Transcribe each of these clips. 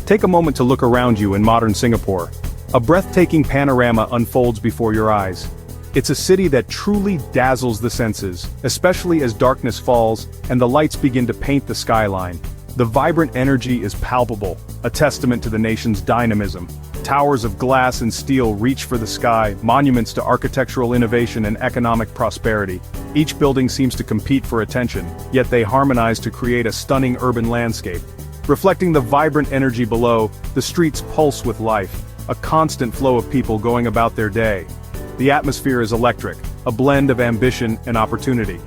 Take a moment to look around you in modern Singapore. A breathtaking panorama unfolds before your eyes. It's a city that truly dazzles the senses, especially as darkness falls and the lights begin to paint the skyline. The vibrant energy is palpable, a testament to the nation's dynamism. Towers of glass and steel reach for the sky, monuments to architectural innovation and economic prosperity. Each building seems to compete for attention, yet they harmonize to create a stunning urban landscape. Reflecting the vibrant energy below, the streets pulse with life, a constant flow of people going about their day. The atmosphere is electric, a blend of ambition and opportunity.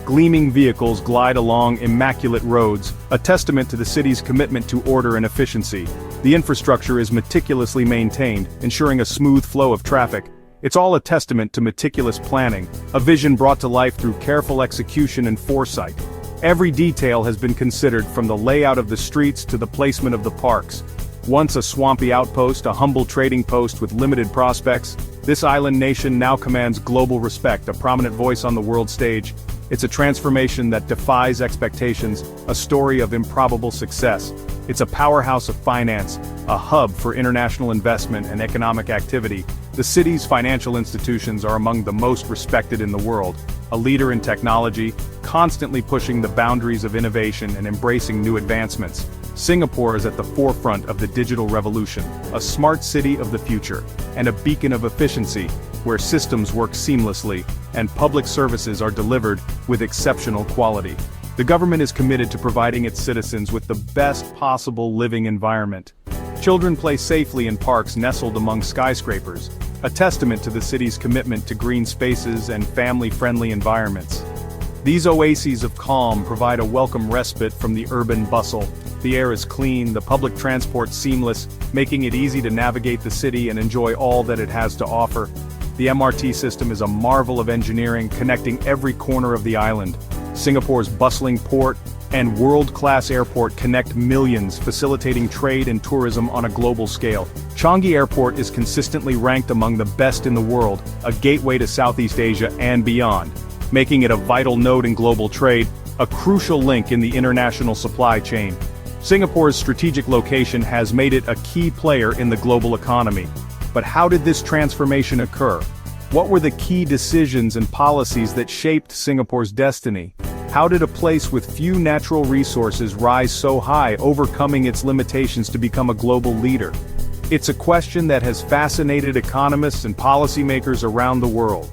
Gleaming vehicles glide along immaculate roads, a testament to the city's commitment to order and efficiency. The infrastructure is meticulously maintained, ensuring a smooth flow of traffic. It's all a testament to meticulous planning, a vision brought to life through careful execution and foresight. Every detail has been considered, from the layout of the streets to the placement of the parks. Once a swampy outpost, a humble trading post with limited prospects, this island nation now commands global respect, a prominent voice on the world stage. It's a transformation that defies expectations, a story of improbable success. It's a powerhouse of finance, a hub for international investment and economic activity. The city's financial institutions are among the most respected in the world, a leader in technology, constantly pushing the boundaries of innovation and embracing new advancements. Singapore is at the forefront of the digital revolution, a smart city of the future, and a beacon of efficiency, where systems work seamlessly, and public services are delivered with exceptional quality. The government is committed to providing its citizens with the best possible living environment. Children play safely in parks nestled among skyscrapers, a testament to the city's commitment to green spaces and family-friendly environments. These oases of calm provide a welcome respite from the urban bustle. The air is clean, the public transport seamless, making it easy to navigate the city and enjoy all that it has to offer. The MRT system is a marvel of engineering, connecting every corner of the island. Singapore's bustling port and world-class airport connect millions, facilitating trade and tourism on a global scale. Changi Airport is consistently ranked among the best in the world, a gateway to Southeast Asia and beyond, making it a vital node in global trade, a crucial link in the international supply chain. Singapore's strategic location has made it a key player in the global economy. But how did this transformation occur? What were the key decisions and policies that shaped Singapore's destiny? How did a place with few natural resources rise so high, overcoming its limitations to become a global leader? It's a question that has fascinated economists and policymakers around the world.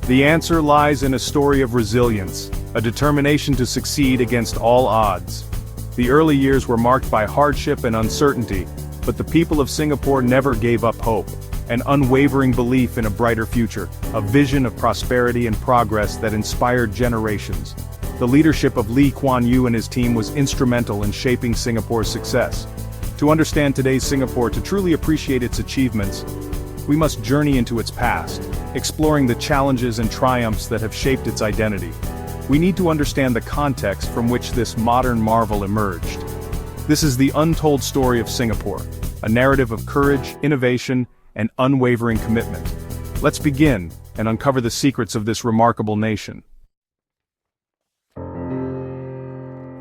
The answer lies in a story of resilience, a determination to succeed against all odds. The early years were marked by hardship and uncertainty, but the people of Singapore never gave up hope, an unwavering belief in a brighter future, a vision of prosperity and progress that inspired generations. The leadership of Lee Kuan Yew and his team was instrumental in shaping Singapore's success. To understand today's Singapore, to truly appreciate its achievements, we must journey into its past, exploring the challenges and triumphs that have shaped its identity. We need to understand the context from which this modern marvel emerged. This is the untold story of Singapore, a narrative of courage, innovation, and unwavering commitment. Let's begin and uncover the secrets of this remarkable nation.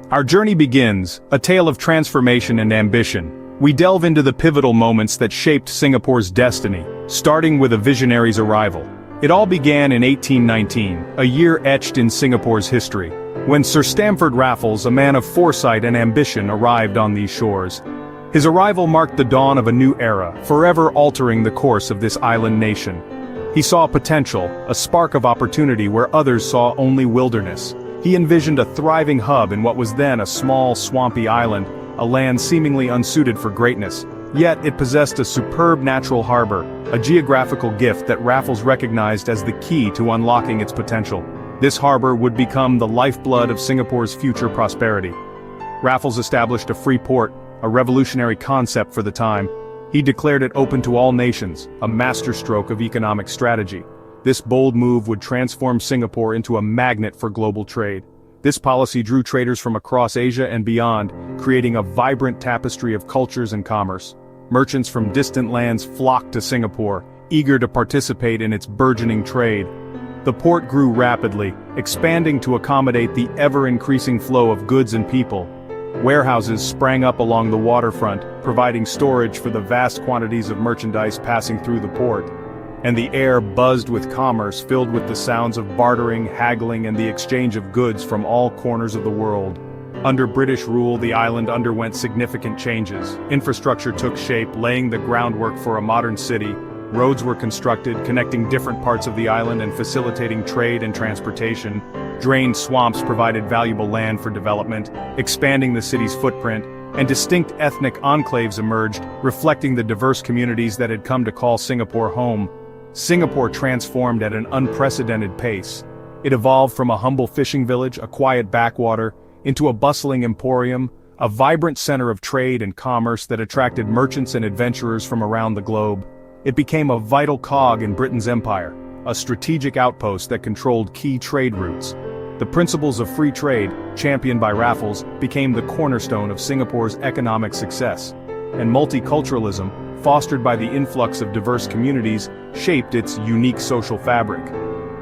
Our journey begins, a tale of transformation and ambition. We delve into the pivotal moments that shaped Singapore's destiny, starting with a visionary's arrival. It all began in 1819, a year etched in Singapore's history, when Sir Stamford Raffles, a man of foresight and ambition, arrived on these shores. His arrival marked the dawn of a new era, forever altering the course of this island nation. He saw potential, a spark of opportunity where others saw only wilderness. He envisioned a thriving hub in what was then a small, swampy island, a land seemingly unsuited for greatness. Yet it possessed a superb natural harbor, a geographical gift that Raffles recognized as the key to unlocking its potential. This harbor would become the lifeblood of Singapore's future prosperity. Raffles established a free port, a revolutionary concept for the time. He declared it open to all nations, a masterstroke of economic strategy. This bold move would transform Singapore into a magnet for global trade. This policy drew traders from across Asia and beyond, creating a vibrant tapestry of cultures and commerce. Merchants from distant lands flocked to Singapore, eager to participate in its burgeoning trade. The port grew rapidly, expanding to accommodate the ever-increasing flow of goods and people. Warehouses sprang up along the waterfront, providing storage for the vast quantities of merchandise passing through the port. And the air buzzed with commerce, filled with the sounds of bartering, haggling, and the exchange of goods from all corners of the world. Under British rule, the island underwent significant changes. Infrastructure took shape, laying the groundwork for a modern city. Roads were constructed, connecting different parts of the island and facilitating trade and transportation. Drained swamps provided valuable land for development, expanding the city's footprint, and distinct ethnic enclaves emerged, reflecting the diverse communities that had come to call Singapore home. Singapore transformed at an unprecedented pace. It evolved from a humble fishing village, a quiet backwater, into a bustling emporium, a vibrant center of trade and commerce that attracted merchants and adventurers from around the globe. It became a vital cog in Britain's empire, a strategic outpost that controlled key trade routes. The principles of free trade, championed by Raffles, became the cornerstone of Singapore's economic success. And multiculturalism, fostered by the influx of diverse communities, shaped its unique social fabric.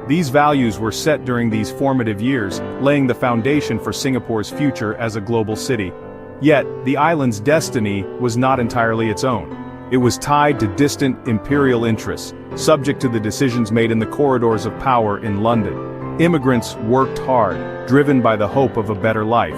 These values were set during these formative years, laying the foundation for Singapore's future as a global city. Yet, the island's destiny was not entirely its own. It was tied to distant imperial interests, subject to the decisions made in the corridors of power in London. Immigrants worked hard, driven by the hope of a better life,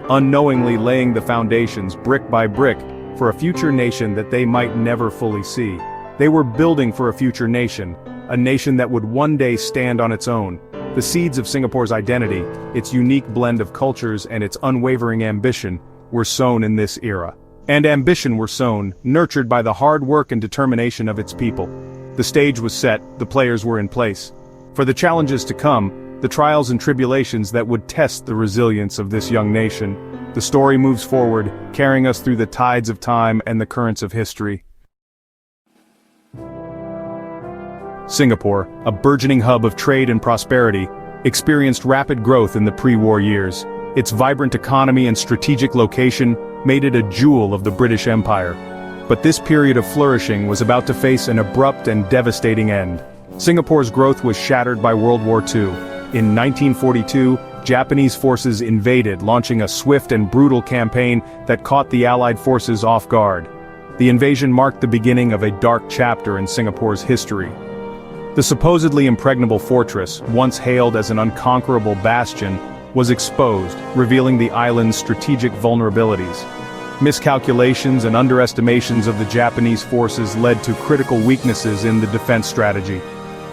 unknowingly laying the foundations brick by brick for a future nation that they might never fully see. They were building for a future nation, a nation that would one day stand on its own. The seeds of Singapore's identity, its unique blend of cultures and its unwavering ambition, were sown in this era. And ambition were sown, nurtured by the hard work and determination of its people. The stage was set, the players were in place. For the challenges to come, the trials and tribulations that would test the resilience of this young nation, the story moves forward, carrying us through the tides of time and the currents of history. Singapore, a burgeoning hub of trade and prosperity, experienced rapid growth in the pre-war years. Its vibrant economy and strategic location made it a jewel of the British Empire. But this period of flourishing was about to face an abrupt and devastating end. Singapore's growth was shattered by World War II. In 1942, Japanese forces invaded, launching a swift and brutal campaign that caught the Allied forces off guard. The invasion marked the beginning of a dark chapter in Singapore's history. The supposedly impregnable fortress, once hailed as an unconquerable bastion, was exposed, revealing the island's strategic vulnerabilities. Miscalculations and underestimations of the Japanese forces led to critical weaknesses in the defense strategy.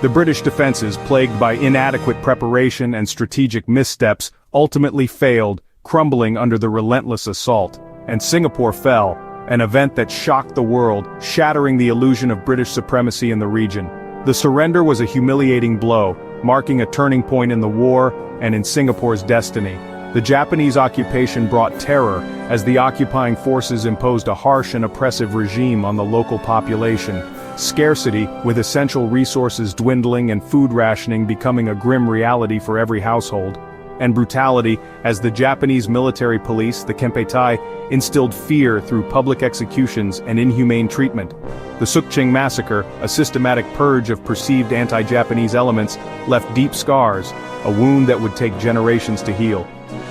The British defenses, plagued by inadequate preparation and strategic missteps, ultimately failed, crumbling under the relentless assault. And Singapore fell, an event that shocked the world, shattering the illusion of British supremacy in the region. The surrender was a humiliating blow, marking a turning point in the war and in Singapore's destiny. The Japanese occupation brought terror, as the occupying forces imposed a harsh and oppressive regime on the local population. Scarcity, with essential resources dwindling and food rationing becoming a grim reality for every household. And brutality, as the Japanese military police, the Kempeitai, instilled fear through public executions and inhumane treatment. The Sukching massacre, a systematic purge of perceived anti-Japanese elements, left deep scars, a wound that would take generations to heal.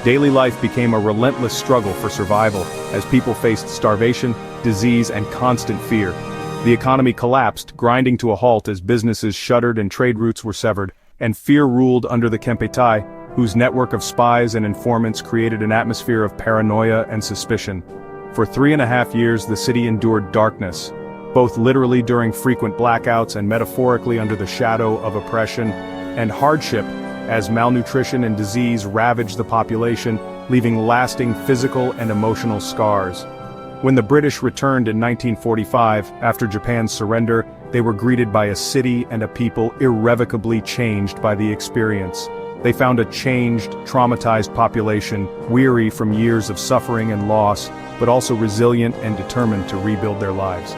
Daily life became a relentless struggle for survival, as people faced starvation, disease, and constant fear. The economy collapsed, grinding to a halt as businesses shuttered and trade routes were severed, and fear ruled under the Kempeitai, whose network of spies and informants created an atmosphere of paranoia and suspicion. For 3.5 years the city endured darkness, both literally during frequent blackouts and metaphorically under the shadow of oppression and hardship, as malnutrition and disease ravaged the population, leaving lasting physical and emotional scars. When the British returned in 1945, after Japan's surrender, they were greeted by a city and a people irrevocably changed by the experience. They found a changed, traumatized population, weary from years of suffering and loss, but also resilient and determined to rebuild their lives.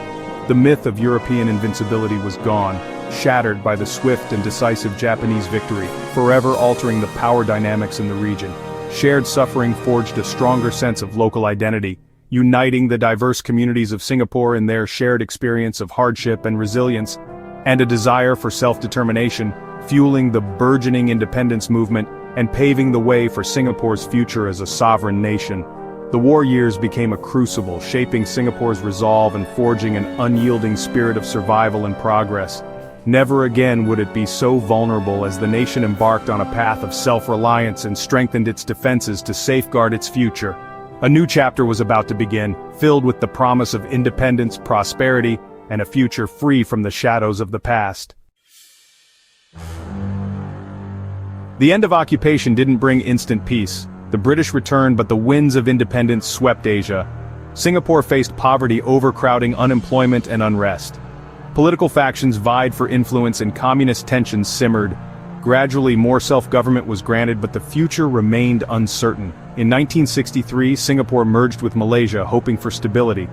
The myth of European invincibility was gone, shattered by the swift and decisive Japanese victory, forever altering the power dynamics in the region. Shared suffering forged a stronger sense of local identity, uniting the diverse communities of Singapore in their shared experience of hardship and resilience, and a desire for self-determination, fueling the burgeoning independence movement and paving the way for Singapore's future as a sovereign nation. The war years became a crucible, shaping Singapore's resolve and forging an unyielding spirit of survival and progress. Never again would it be so vulnerable as the nation embarked on a path of self-reliance and strengthened its defenses to safeguard its future. A new chapter was about to begin, filled with the promise of independence, prosperity, and a future free from the shadows of the past. The end of occupation didn't bring instant peace. The British returned, but the winds of independence swept Asia. Singapore faced poverty, overcrowding, unemployment, and unrest. Political factions vied for influence and communist tensions simmered. Gradually, more self-government was granted, but the future remained uncertain. In 1963, Singapore merged with Malaysia, hoping for stability.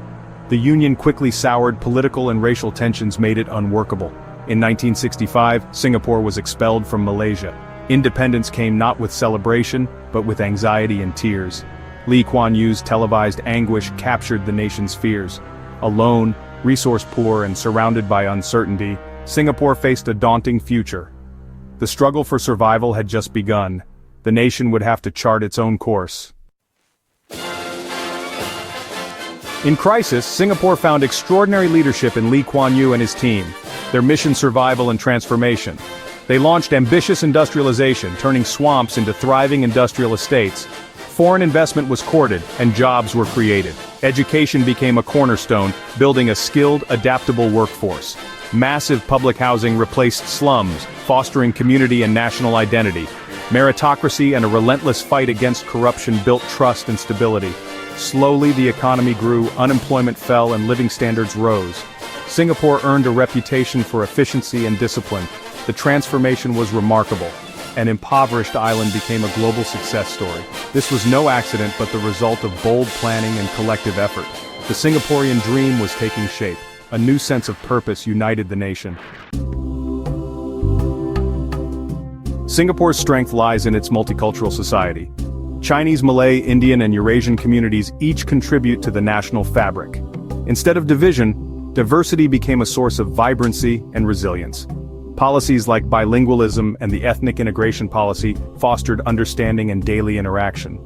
The union quickly soured, political and racial tensions made it unworkable. In 1965, Singapore was expelled from Malaysia. Independence came not with celebration, but with anxiety and tears. Lee Kuan Yew's televised anguish captured the nation's fears. Alone, resource-poor and surrounded by uncertainty, Singapore faced a daunting future. The struggle for survival had just begun. The nation would have to chart its own course. In crisis, Singapore found extraordinary leadership in Lee Kuan Yew and his team. Their mission: survival and transformation. They launched ambitious industrialization, turning swamps into thriving industrial estates. Foreign investment was courted, and jobs were created. Education became a cornerstone, building a skilled, adaptable workforce. Massive public housing replaced slums, fostering community and national identity. Meritocracy and a relentless fight against corruption built trust and stability. Slowly the economy grew, unemployment fell, and living standards rose. Singapore earned a reputation for efficiency and discipline. The transformation was remarkable. An impoverished island became a global success story. This was no accident but the result of bold planning and collective effort. The Singaporean dream was taking shape. A new sense of purpose united the nation. Singapore's strength lies in its multicultural society. Chinese, Malay, Indian, and Eurasian communities each contribute to the national fabric. Instead of division, diversity became a source of vibrancy and resilience. Policies like bilingualism and the ethnic integration policy fostered understanding and daily interaction.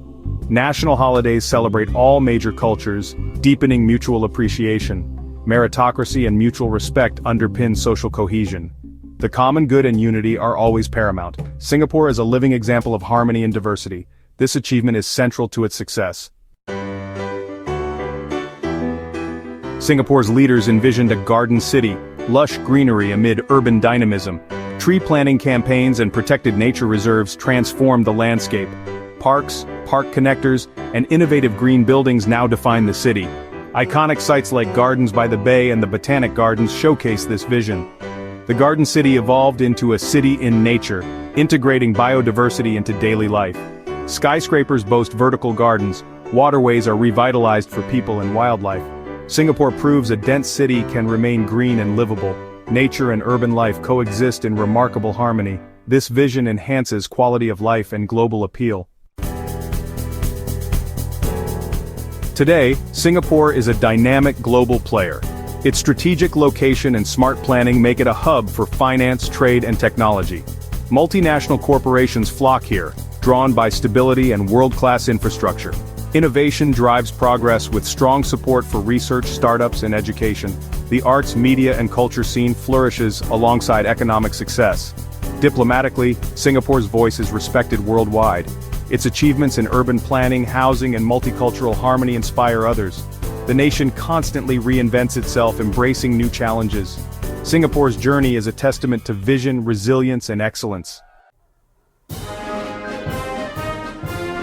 National holidays celebrate all major cultures, deepening mutual appreciation. Meritocracy and mutual respect underpin social cohesion. The common good and unity are always paramount. Singapore is a living example of harmony and diversity. This achievement is central to its success. Singapore's leaders envisioned a garden city, lush greenery amid urban dynamism. Tree planting campaigns and protected nature reserves transformed the landscape. Parks, park connectors, and innovative green buildings now define the city. Iconic sites like Gardens by the Bay and the Botanic Gardens showcase this vision. The Garden City evolved into a city in nature, integrating biodiversity into daily life. Skyscrapers boast vertical gardens, waterways are revitalized for people and wildlife. Singapore proves a dense city can remain green and livable. Nature and urban life coexist in remarkable harmony. This vision enhances quality of life and global appeal. Today, Singapore is a dynamic global player. Its strategic location and smart planning make it a hub for finance, trade, and technology. Multinational corporations flock here, drawn by stability and world-class infrastructure. Innovation drives progress with strong support for research, startups, and education. The arts, media, and culture scene flourishes alongside economic success. Diplomatically, Singapore's voice is respected worldwide. Its achievements in urban planning, housing, and multicultural harmony inspire others. The nation constantly reinvents itself, embracing new challenges. Singapore's journey is a testament to vision, resilience, and excellence.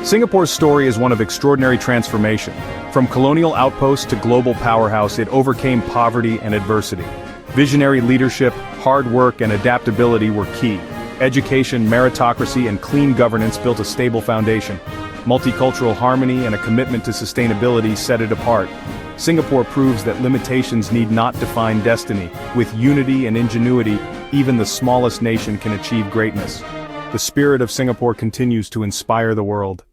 Singapore's story is one of extraordinary transformation. From colonial outpost to global powerhouse, it overcame poverty and adversity. Visionary leadership, hard work, and adaptability were key. Education, meritocracy, and clean governance built a stable foundation. Multicultural harmony and a commitment to sustainability set it apart. Singapore proves that limitations need not define destiny. With unity and ingenuity, even the smallest nation can achieve greatness. The spirit of Singapore continues to inspire the world.